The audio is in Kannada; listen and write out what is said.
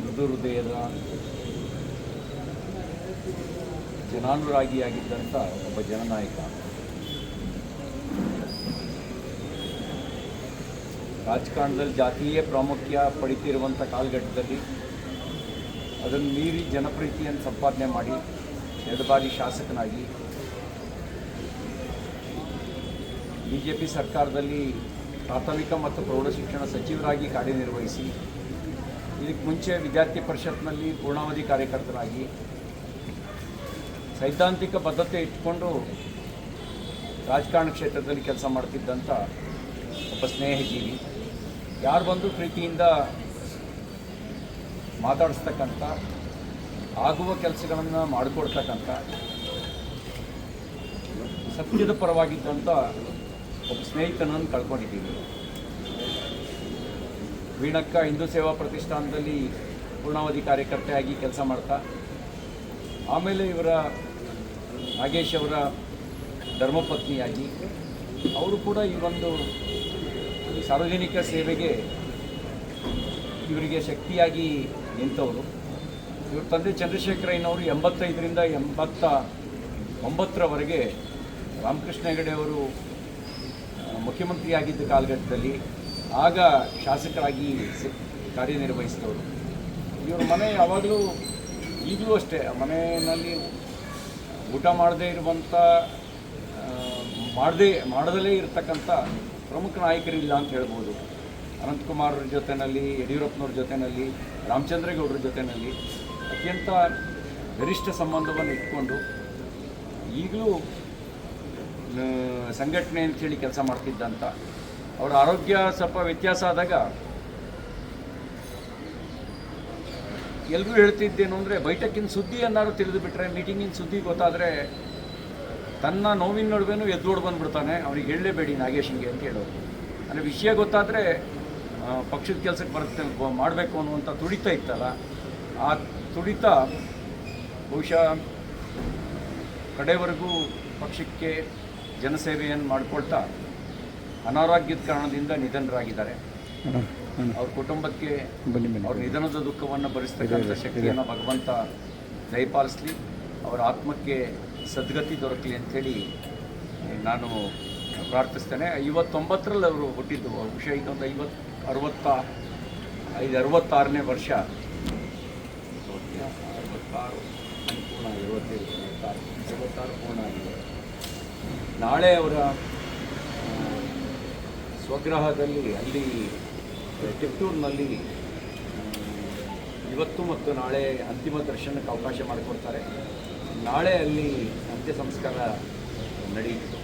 ಮೃದು ಹೃದಯದ ಜನಾನುರಾಗಿಯಾಗಿದ್ದಂಥ ಒಬ್ಬ ಜನನಾಯಕ. ರಾಜಕಾರಣದಲ್ಲಿ ಜಾತೀಯ ಪ್ರಾಮುಖ್ಯ ಪಡಿತಿರುವಂಥ ಕಾಲಘಟ್ಟದಲ್ಲಿ ಅದನ್ನು ಮೀರಿ ಜನಪ್ರೀತಿಯನ್ನು ಸಂಪಾದನೆ ಮಾಡಿ 2 ಬಾರಿ ಶಾಸಕನಾಗಿ BJP ಸರ್ಕಾರದಲ್ಲಿ ಪ್ರಾಥಮಿಕ ಮತ್ತು ಪ್ರೌಢಶಿಕ್ಷಣ ಸಚಿವರಾಗಿ ಕಾರ್ಯನಿರ್ವಹಿಸಿ, ಇದಕ್ಕೆ ಮುಂಚೆ ವಿದ್ಯಾರ್ಥಿ ಪರಿಷತ್ನಲ್ಲಿ ಪೂರ್ಣಾವಧಿ ಕಾರ್ಯಕರ್ತರಾಗಿ ಸೈದ್ಧಾಂತಿಕ ಬದ್ಧತೆ ಇಟ್ಕೊಂಡು ರಾಜಕಾರಣ ಕ್ಷೇತ್ರದಲ್ಲಿ ಕೆಲಸ ಮಾಡ್ತಿದ್ದಂಥ ಒಬ್ಬ ಸ್ನೇಹಜೀವಿ. ಯಾರು ಬಂದು ಪ್ರೀತಿಯಿಂದ ಮಾತಾಡಿಸ್ತಕ್ಕಂಥ, ಆಗುವ ಕೆಲಸಗಳನ್ನು ಮಾಡಿಕೊಡ್ತಕ್ಕಂಥ, ಸತ್ಯದ ಪರವಾಗಿದ್ದಂಥ ಒಬ್ಬ ಸ್ನೇಹಿತನನ್ನು ಕಳ್ಕೊಂಡಿದ್ದೀವಿ. ವೀಣಕ್ಕ ಹಿಂದೂ ಸೇವಾ ಪ್ರತಿಷ್ಠಾನದಲ್ಲಿ ಪೂರ್ಣಾವಧಿ ಕಾರ್ಯಕರ್ತೆಯಾಗಿ ಕೆಲಸ ಮಾಡ್ತಾ, ಆಮೇಲೆ ಇವರ ನಾಗೇಶ್ ಅವರ ಧರ್ಮಪತ್ನಿಯಾಗಿ ಅವರು ಕೂಡ ಈ ಒಂದು ಸಾರ್ವಜನಿಕ ಸೇವೆಗೆ ಇವರಿಗೆ ಶಕ್ತಿಯಾಗಿ ನಿಂತವರು. ಇವ್ರ ತಂದೆ ಚಂದ್ರಶೇಖರಯ್ಯನವರು 85ರಿಂದ 89ರವರೆಗೆ ರಾಮಕೃಷ್ಣ ಹೆಗಡೆ ಅವರು ಮುಖ್ಯಮಂತ್ರಿಯಾಗಿದ್ದ ಕಾಲಘಟ್ಟದಲ್ಲಿ ಆಗ ಶಾಸಕರಾಗಿ ಕಾರ್ಯನಿರ್ವಹಿಸಿದವರು. ಇವ್ರ ಮನೆ ಯಾವಾಗಲೂ ಈಗಲೂ ಅಷ್ಟೇ, ಮನೆಯಲ್ಲಿ ಊಟ ಮಾಡದೇ ಇರುವಂಥ, ಮಾಡದಲೇ ಇರತಕ್ಕಂಥ ಪ್ರಮುಖ ನಾಯಕರಿಲ್ಲ ಅಂತ ಹೇಳ್ಬೋದು. ಅನಂತಕುಮಾರ್ ಜೊತೆಯಲ್ಲಿ, ಯಡಿಯೂರಪ್ಪನವ್ರ ಜೊತೆಯಲ್ಲಿ, ರಾಮಚಂದ್ರೇಗೌಡರ ಜೊತೆಯಲ್ಲಿ ಅತ್ಯಂತ ಗರಿಷ್ಠ ಸಂಬಂಧವನ್ನು ಇಟ್ಕೊಂಡು ಈಗಲೂ ಸಂಘಟನೆ ಅಂತೇಳಿ ಕೆಲಸ ಮಾಡ್ತಿದ್ದಂಥ, ಅವರ ಆರೋಗ್ಯ ಸ್ವಲ್ಪ ವ್ಯತ್ಯಾಸ ಆದಾಗ ಎಲ್ಲರೂ ಹೇಳ್ತಿದ್ದೇನು ಅಂದರೆ, ಬೈಠಕ್ಕಿನ ಸುದ್ದಿ ಏನಾದ್ರು ತಿಳಿದು ಬಿಟ್ಟರೆ, ಮೀಟಿಂಗಿನ ಸುದ್ದಿ ಗೊತ್ತಾದರೆ ತನ್ನ ನೋವಿನ ನಡುವೆನೂ ಎದ್ದೋಡು ಬಂದುಬಿಡ್ತಾನೆ, ಅವ್ರಿಗೆ ಹೇಳಲೇಬೇಡಿ ನಾಗೇಶಿಗೆ ಅಂತ ಹೇಳೋರು. ಅಂದರೆ ವಿಷಯ ಗೊತ್ತಾದರೆ ಪಕ್ಷದ ಕೆಲಸಕ್ಕೆ ಬರುತ್ತೆ, ಮಾಡಬೇಕು ಅನ್ನುವಂಥ ತುಡಿತ ಇತ್ತಲ್ಲ, ಆ ತುಡಿತ ಬಹುಶಃ ಕಡೆವರೆಗೂ ಪಕ್ಷಕ್ಕೆ ಜನಸೇವೆಯನ್ನು ಮಾಡಿಕೊಳ್ತಾ ಅನಾರೋಗ್ಯದ ಕಾರಣದಿಂದ ನಿಧನರಾಗಿದ್ದಾರೆ. ಅವ್ರ ಕುಟುಂಬಕ್ಕೆ ಅವ್ರ ನಿಧನದ ದುಃಖವನ್ನು ಭರಿಸ್ತಕ್ಕಂಥ ಶಕ್ತಿಯನ್ನು ಭಗವಂತ ದಯಪಾಲಿಸಲಿ, ಅವರ ಆತ್ಮಕ್ಕೆ ಸದ್ಗತಿ ದೊರಕಲಿ ಅಂಥೇಳಿ ನಾನು ಪ್ರಾರ್ಥಿಸ್ತೇನೆ. 59ರಲ್ಲಿ ಅವರು ಹುಟ್ಟಿದ್ದು, ಬಹುಶಃ ಇದೊಂದು 66ನೇ ವರ್ಷ, 66 ಪೂರ್ಣ ಆಗಿದೆ. ನಾಳೆ ಅವರ ಸ್ವಗ್ರಹದಲ್ಲಿ, ಅಲ್ಲಿ ಟಿಪ್ಟೂರಿನಲ್ಲಿ ಇವತ್ತು ಮತ್ತು ನಾಳೆ ಅಂತಿಮ ದರ್ಶನಕ್ಕೆ ಅವಕಾಶ ಮಾಡಿಕೊಡ್ತಾರೆ. ನಾಳೆ ಅಲ್ಲಿ ಅಂತ್ಯ ಸಂಸ್ಕಾರ ನಡೆಯಿತು.